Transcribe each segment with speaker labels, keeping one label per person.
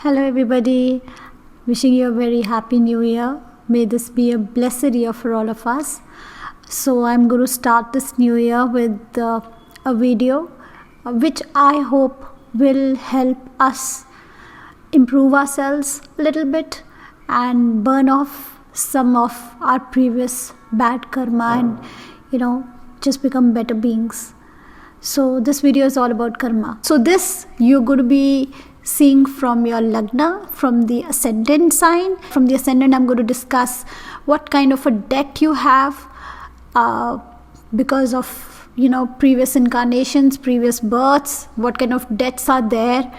Speaker 1: Hello everybody, wishing you a very happy new year. May this be a blessed year for all of us. So I'm going to start this new year with a video which I hope will help us improve ourselves a little bit and burn off some of our previous bad karma and just become better beings. So this video is all about karma. So this you're going to be seeing from your lagna, from the ascendant sign. From the ascendant, I'm going to discuss what kind of a debt you have because of previous incarnations, previous births. What kind of debts are there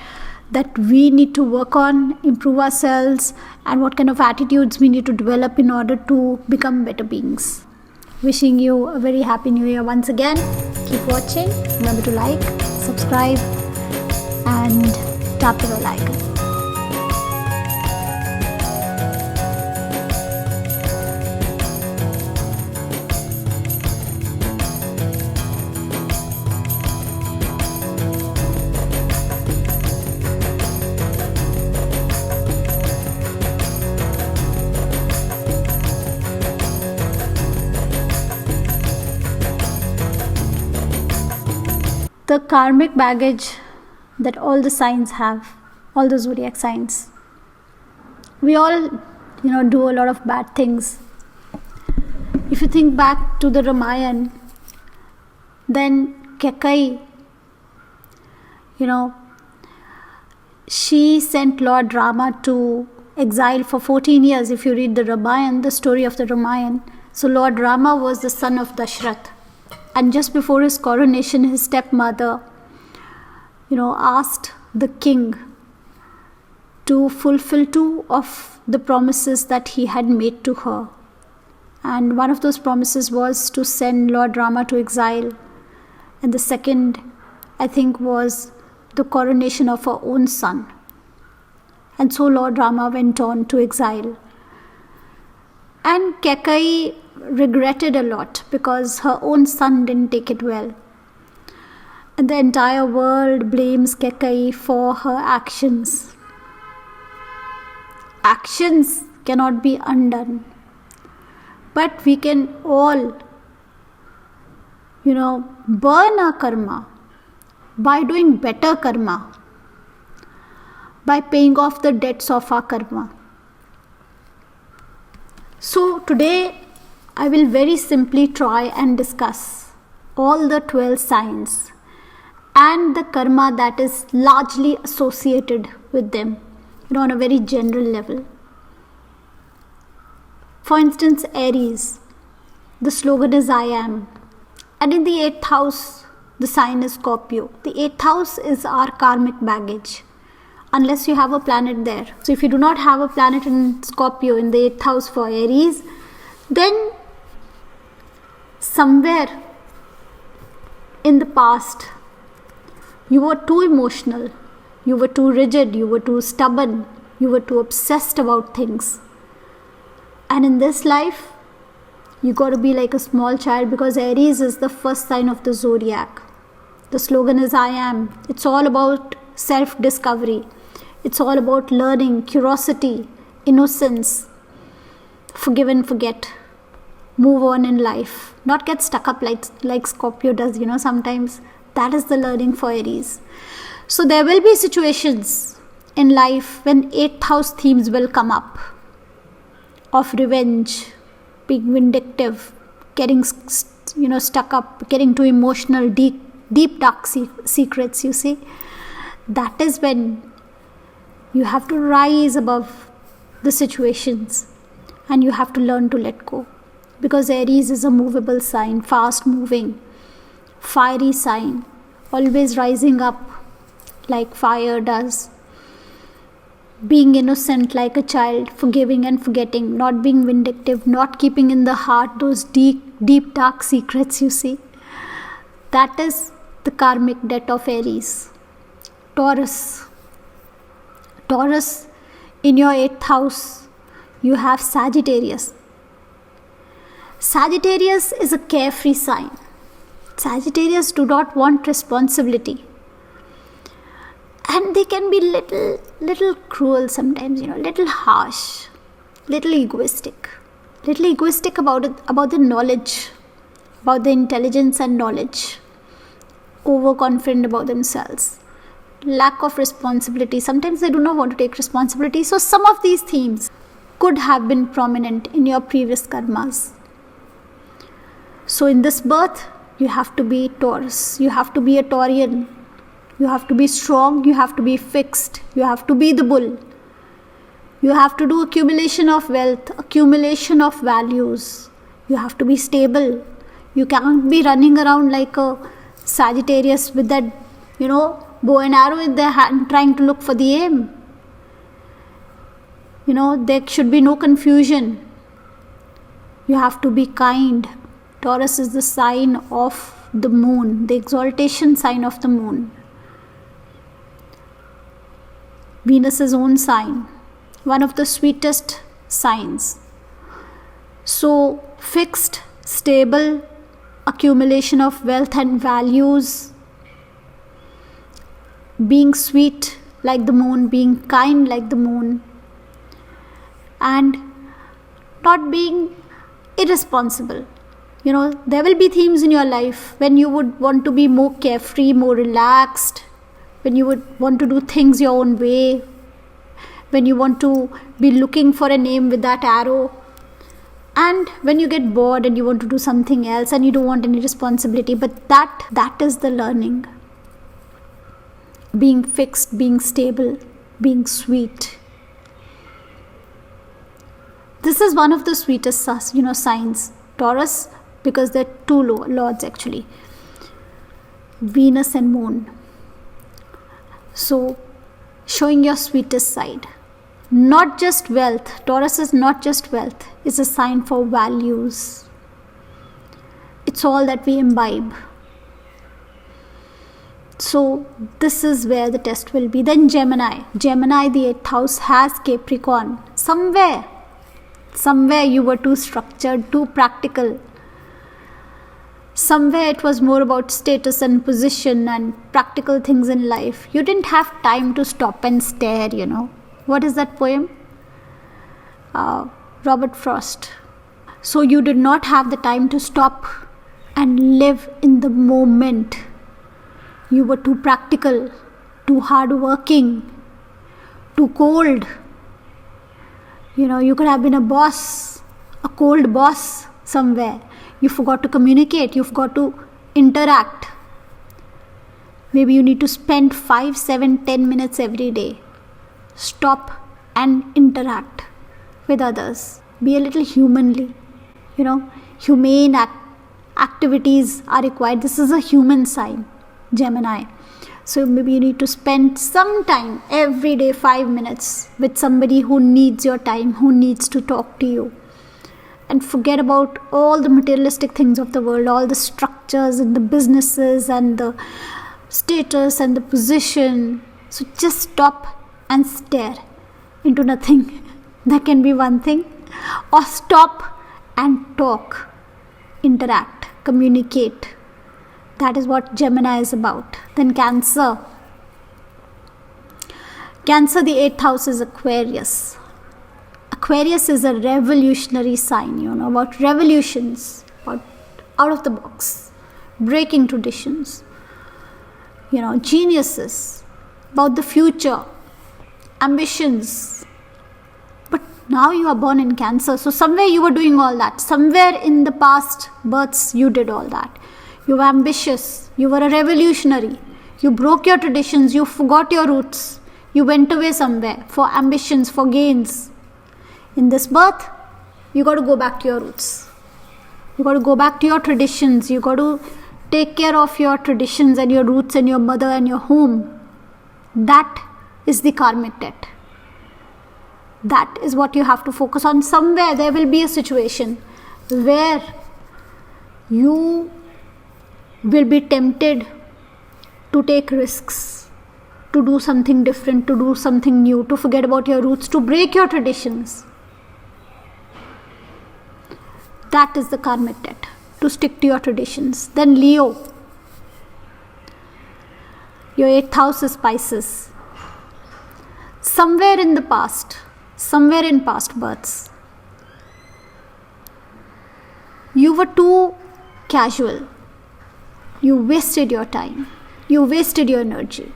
Speaker 1: that we need to work on, improve ourselves, and what kind of attitudes we need to develop in order to become better beings. Wishing you a very happy new year once again. Keep watching. Remember to like, subscribe, and tap the bell icon. The karmic baggage that all the signs have, all the zodiac signs. We all, do a lot of bad things. If you think back to the Ramayana, then Kekai, she sent Lord Rama to exile for 14 years. If you read the Ramayana, the story of the Ramayana. So Lord Rama was the son of Dashrath. And just before his coronation, his stepmother, asked the king to fulfill 2 of the promises that he had made to her. And one of those promises was to send Lord Rama to exile. And the second, I think, was the coronation of her own son. And so Lord Rama went on to exile. And Kekai regretted a lot because her own son didn't take it well. And the entire world blames Kekai for her actions. Actions cannot be undone. But we can all, burn our karma by doing better karma, by paying off the debts of our karma. So today I will very simply try and discuss all the 12 signs and the karma that is largely associated with them, on a very general level. For instance, Aries, the slogan is I am. And in the 8th house, the sign is Scorpio. The 8th house is our karmic baggage, unless you have a planet there. So if you do not have a planet in Scorpio in the 8th house for Aries, then somewhere in the past, you were too emotional, you were too rigid, you were too stubborn, you were too obsessed about things. And in this life, you got to be like a small child because Aries is the first sign of the zodiac. The slogan is I am. It's all about self-discovery. It's all about learning, curiosity, innocence, forgive and forget, move on in life, not get stuck up like Scorpio does, sometimes. That is the learning for Aries. So there will be situations in life when 8th house themes will come up of revenge, being vindictive, getting stuck up, getting too emotional, deep dark secrets, you see. That is when you have to rise above the situations and you have to learn to let go. Because Aries is a movable sign, fast moving, fiery sign, always rising up like fire does. Being innocent like a child, forgiving and forgetting, not being vindictive, not keeping in the heart those deep dark secrets, you see. That is the karmic debt of Aries. Taurus, in your 8th house, you have Sagittarius. Sagittarius is a carefree sign. Sagittarius do not want responsibility. And they can be little cruel sometimes, little harsh, little egoistic about it, about the knowledge, about the intelligence and knowledge, overconfident about themselves, lack of responsibility. Sometimes they do not want to take responsibility. So some of these themes could have been prominent in your previous karmas. So in this birth, you have to be Taurus, you have to be a Taurian, you have to be strong, you have to be fixed, you have to be the bull. You have to do accumulation of wealth, accumulation of values. You have to be stable. You can't be running around like a Sagittarius with that, bow and arrow in their hand trying to look for the aim. There should be no confusion. You have to be kind. Taurus is the sign of the moon, the exaltation sign of the moon. Venus's own sign, one of the sweetest signs. So, fixed, stable, accumulation of wealth and values, being sweet like the moon, being kind like the moon, and not being irresponsible. There will be themes in your life when you would want to be more carefree, more relaxed, when you would want to do things your own way, when you want to be looking for a name with that arrow, and when you get bored and you want to do something else and you don't want any responsibility. But that is the learning. Being fixed, being stable, being sweet. This is one of the sweetest, signs. Taurus, because there are two lords actually, Venus and Moon. So, showing your sweetest side. Not just wealth. Taurus is not just wealth. It's a sign for values. It's all that we imbibe. So, this is where the test will be. Then Gemini. Gemini, the 8th house, has Capricorn. Somewhere you were too structured, too practical. Somewhere it was more about status and position and practical things in life. You didn't have time to stop and stare, What is that poem? Robert Frost. So you did not have the time to stop and live in the moment. You were too practical, too hardworking, too cold. You could have been a boss, a cold boss somewhere. You forgot to communicate, you forgot to interact. Maybe you need to spend 5, 7, 10 minutes every day. Stop and interact with others. Be a little humanly. Humane activities are required. This is a human sign, Gemini. So maybe you need to spend some time every day, 5 minutes, with somebody who needs your time, who needs to talk to you. And forget about all the materialistic things of the world, all the structures and the businesses and the status and the position. So just stop and stare into nothing. That can be one thing. Or stop and talk, interact, communicate. That is what Gemini is about. Then Cancer. Cancer, the 8th house is Aquarius. Aquarius is a revolutionary sign, about revolutions, about out of the box, breaking traditions, geniuses, about the future, ambitions. But now you are born in Cancer, so somewhere you were doing all that. Somewhere in the past births you did all that. You were ambitious, you were a revolutionary, you broke your traditions, you forgot your roots, you went away somewhere for ambitions, for gains. In this birth, you got to go back to your roots. You got to go back to your traditions. You got to take care of your traditions and your roots and your mother and your home. That is the karmic debt. That is what you have to focus on. Somewhere there will be a situation where you will be tempted to take risks, to do something different, to do something new, to forget about your roots, to break your traditions. That is the karmic debt, to stick to your traditions. Then Leo. Your 8th house is Pisces. somewhere in the past, somewhere in past births, you were too casual. You wasted your time. You wasted your energy.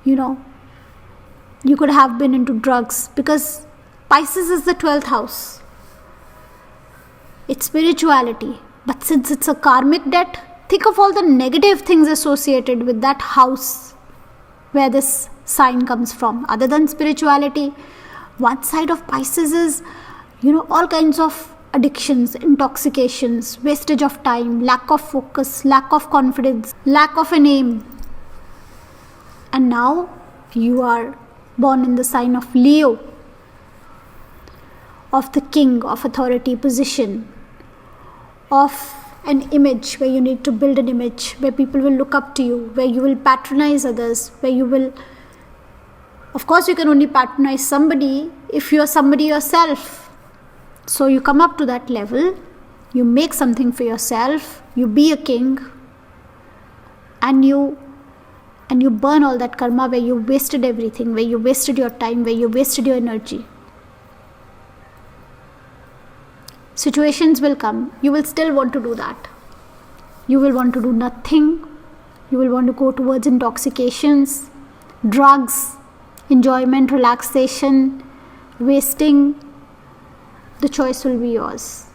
Speaker 1: You could have been into drugs, because Pisces is the 12th house. It's spirituality. But since it's a karmic debt, think of all the negative things associated with that house where this sign comes from. Other than spirituality, one side of Pisces is, all kinds of addictions, intoxications, wastage of time, lack of focus, lack of confidence, lack of an aim. And now you are born in the sign of Leo, of the king, of authority position, of an image where you need to build an image, where people will look up to you, where you will patronize others, where you will... Of course, you can only patronize somebody if you are somebody yourself. So you come up to that level, you make something for yourself, you be a king, and you burn all that karma where you wasted everything, where you wasted your time, where you wasted your energy. Situations will come. You will still want to do that. You will want to do nothing. You will want to go towards intoxications, drugs, enjoyment, relaxation, wasting. The choice will be yours.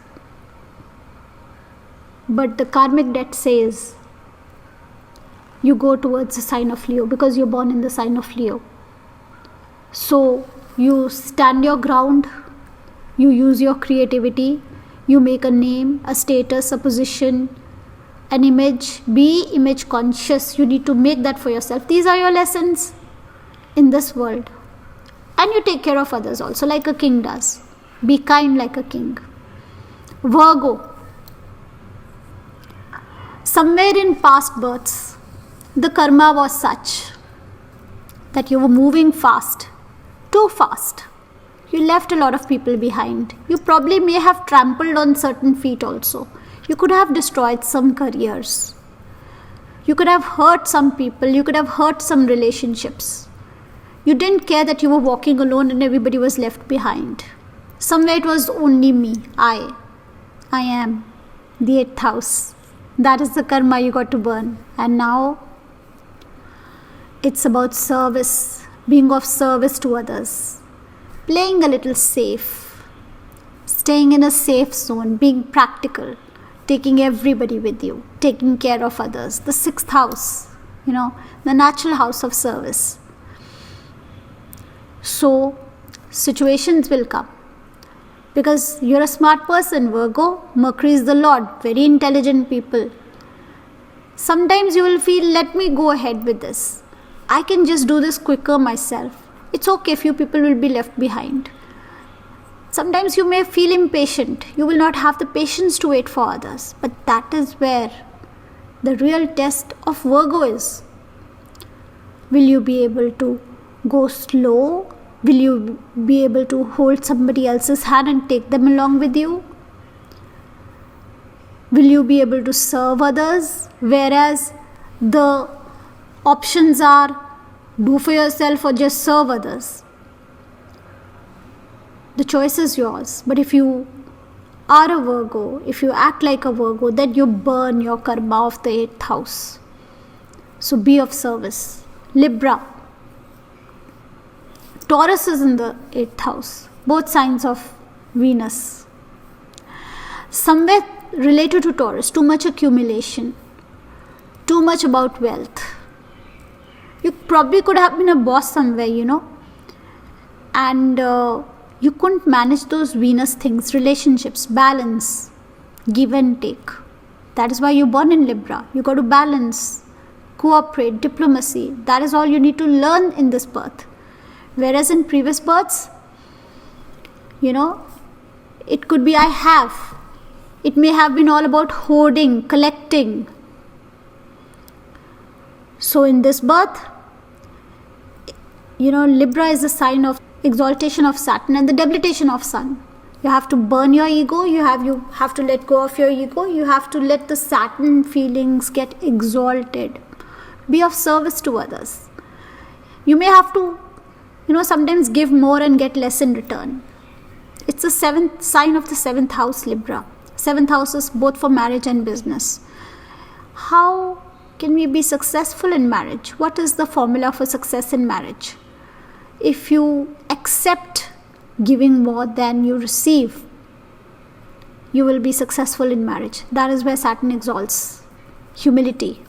Speaker 1: But the karmic debt says you go towards the sign of Leo, because you're born in the sign of Leo. So you stand your ground, you use your creativity, you make a name, a status, a position, an image. Be image conscious. You need to make that for yourself. These are your lessons in this world. And you take care of others also, like a king does. Be kind like a king. Virgo. Somewhere in past births, the karma was such that you were moving fast, too fast. You left a lot of people behind. You probably may have trampled on certain feet also. You could have destroyed some careers. You could have hurt some people. You could have hurt some relationships. You didn't care that you were walking alone and everybody was left behind. Somewhere it was only me. I am the 8th house. That is the karma you got to burn. And now it's about service, being of service to others. Playing a little safe, staying in a safe zone, being practical, taking everybody with you, taking care of others. The 6th house, the natural house of service. So, situations will come. Because you're a smart person, Virgo. Mercury is the Lord, very intelligent people. Sometimes you will feel, let me go ahead with this. I can just do this quicker myself. It's okay, few people will be left behind. Sometimes you may feel impatient. You will not have the patience to wait for others. But that is where the real test of Virgo is. Will you be able to go slow? Will you be able to hold somebody else's hand and take them along with you? Will you be able to serve others? Whereas the options are do for yourself or just serve others. The choice is yours. But if you are a Virgo, if you act like a Virgo, then you burn your karma of the 8th house. So be of service. Libra. Taurus is in the 8th house. Both signs of Venus. Somewhere related to Taurus, too much accumulation. Too much about wealth. You probably could have been a boss somewhere, and you couldn't manage those Venus things, relationships, balance, give and take. That is why you're born in Libra. You got to balance, cooperate, diplomacy. That is all you need to learn in this birth. Whereas in previous births, it could be I have. It may have been all about hoarding, collecting. So in this birth, Libra is a sign of exaltation of Saturn and the debilitation of Sun. You have to burn your ego. You have to let go of your ego. You have to let the Saturn feelings get exalted. Be of service to others. You may have to, sometimes give more and get less in return. It's the 7th sign of the 7th house, Libra. 7th house is both for marriage and business. How can we be successful in marriage? What is the formula for success in marriage? If you accept giving more than you receive, you will be successful in marriage. That is where Saturn exalts humility.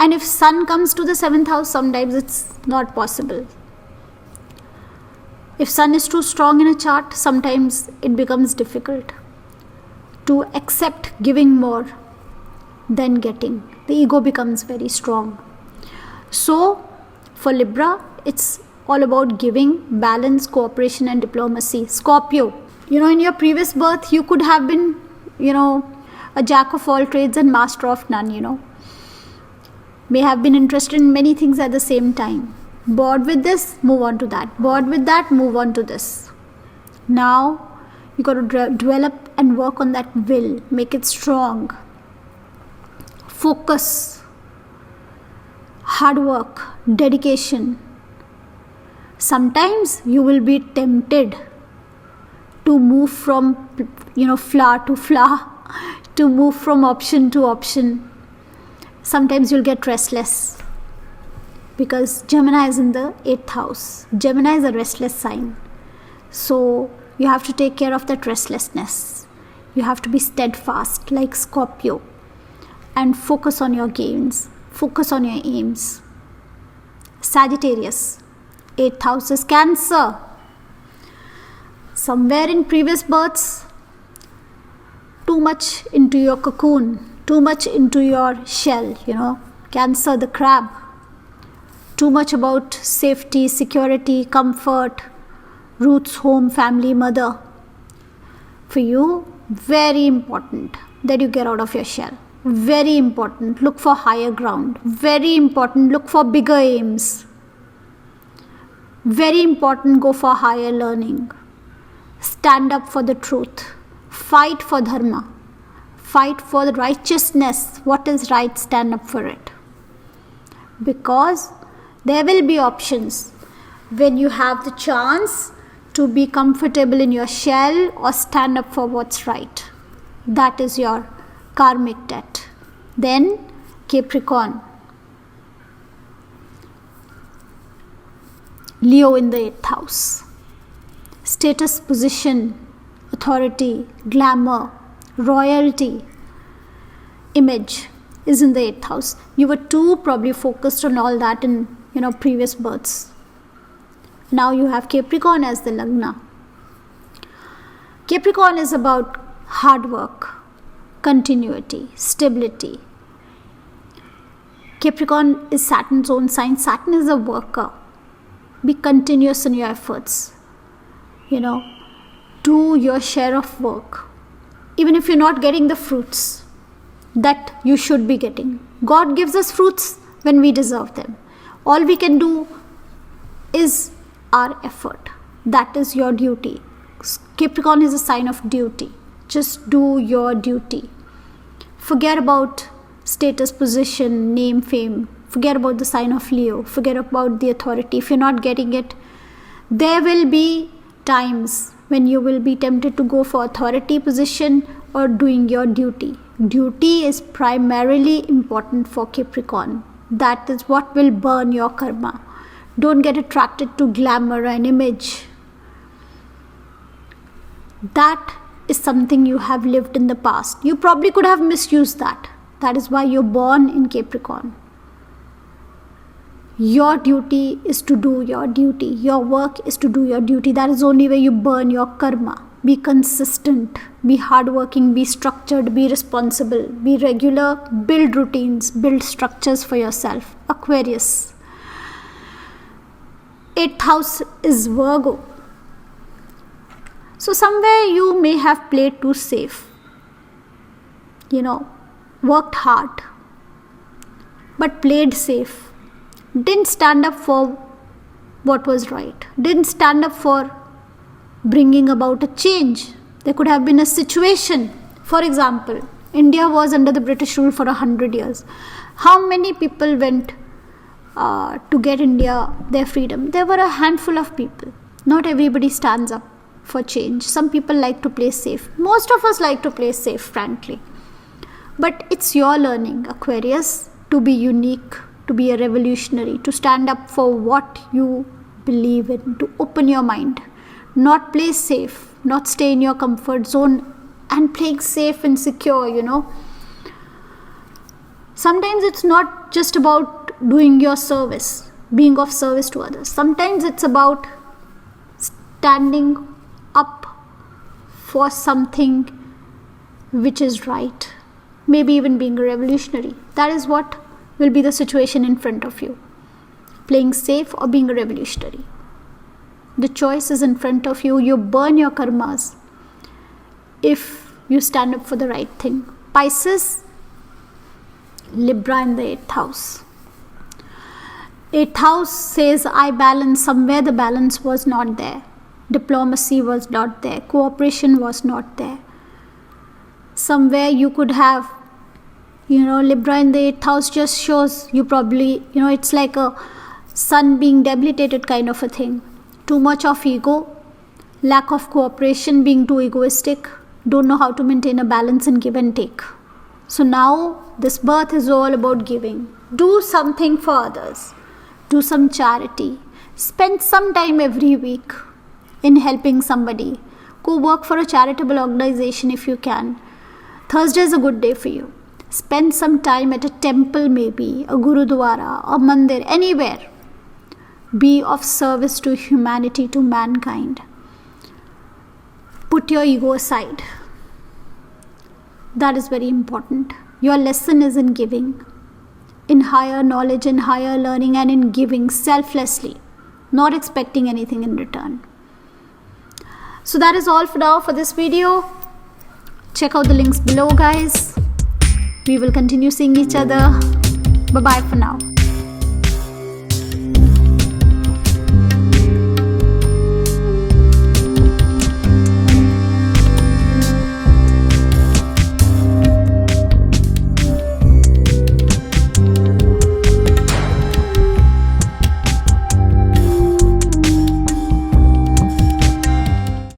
Speaker 1: And if Sun comes to the 7th house, sometimes it's not possible. If Sun is too strong in a chart, sometimes it becomes difficult to accept giving more than getting. The ego becomes very strong. So, for Libra, it's all about giving, balance, cooperation and diplomacy. Scorpio, in your previous birth, you could have been, a jack of all trades and master of none, May have been interested in many things at the same time. Bored with this, move on to that. Bored with that, move on to this. Now, you got to develop and work on that will. Make it strong. Focus. Hard work. Dedication. Sometimes you will be tempted to move from, flower to flower, to move from option to option. Sometimes you'll get restless because Gemini is in the 8th house. Gemini is a restless sign. So you have to take care of that restlessness. You have to be steadfast like Scorpio and focus on your gains. Focus on your aims. Sagittarius, 8th house is Cancer. Somewhere in previous births, too much into your cocoon, too much into your shell, Cancer, the crab. Too much about safety, security, comfort, roots, home, family, mother. For you, very important that you get out of your shell. Very important, look for higher ground. Very important, look for bigger aims. Very important, go for higher learning. Stand up for the truth. Fight for dharma. Fight for the righteousness. What is right, stand up for it. Because there will be options when you have the chance to be comfortable in your shell or stand up for what's right. That is your karmic debt. Then Capricorn. Leo in the 8th house. Status, position, authority, glamour, royalty, image is in the 8th house. You were too probably focused on all that in previous births. Now you have Capricorn as the Lagna. Capricorn is about hard work, continuity, stability. Capricorn is Saturn's own sign. Saturn is a worker. Be continuous in your efforts. Do your share of work. Even if you're not getting the fruits that you should be getting. God gives us fruits when we deserve them. All we can do is our effort. That is your duty. Capricorn is a sign of duty. Just do your duty. Forget about status, position, name, fame. Forget about the sign of Leo. Forget about the authority. If you're not getting it, there will be times when you will be tempted to go for authority, position, or doing your duty. Duty is primarily important for Capricorn. That is what will burn your karma. Don't get attracted to glamour and image. That is something you have lived in the past. You probably could have misused that. That is why you're born in Capricorn. Your duty is to do your duty. Your work is to do your duty. That is the only way you burn your karma. Be consistent, be hardworking, be structured, be responsible, be regular, build routines, build structures for yourself. Aquarius. 8th house is Virgo. So somewhere you may have played too safe. Worked hard, but played safe. Didn't stand up for what was right. Didn't stand up for bringing about a change. There could have been a situation. For example, India was under the British rule for 100 years. How many people went to get India their freedom, there were a handful of people. Not everybody stands up for change. Some people like to play safe. Most of us like to play safe, frankly. But it's your learning, Aquarius, to be unique, to be a revolutionary, to stand up for what you believe in, to open your mind, not play safe, not stay in your comfort zone and playing safe and secure, Sometimes it's not just about doing your service, being of service to others. Sometimes it's about standing up for something which is right, maybe even being a revolutionary. That is what will be the situation in front of you, playing safe or being a revolutionary. The choice is in front of you. You burn your karmas if you stand up for the right thing. Pisces, Libra in the 8th house. 8th house says I balance. Somewhere the balance was not there. Diplomacy was not there. Cooperation was not there. Somewhere you could have, Libra in the 8th house just shows you probably, it's like a sun being debilitated kind of a thing. Too much of ego, lack of cooperation, being too egoistic, don't know how to maintain a balance and give and take. So now this birth is all about giving. Do something for others. Do some charity. Spend some time every week in helping somebody. Go work for a charitable organization if you can. Thursday is a good day for you. Spend some time at a temple, maybe a gurudwara, a mandir, anywhere. Be of service to humanity, to mankind. Put your ego aside. That is very important. Your lesson is in giving, in higher knowledge, in higher learning, and in giving selflessly, not expecting anything in return. So that is all for now for this video. Check out the links below, guys. We will continue seeing each other. Bye-bye for now.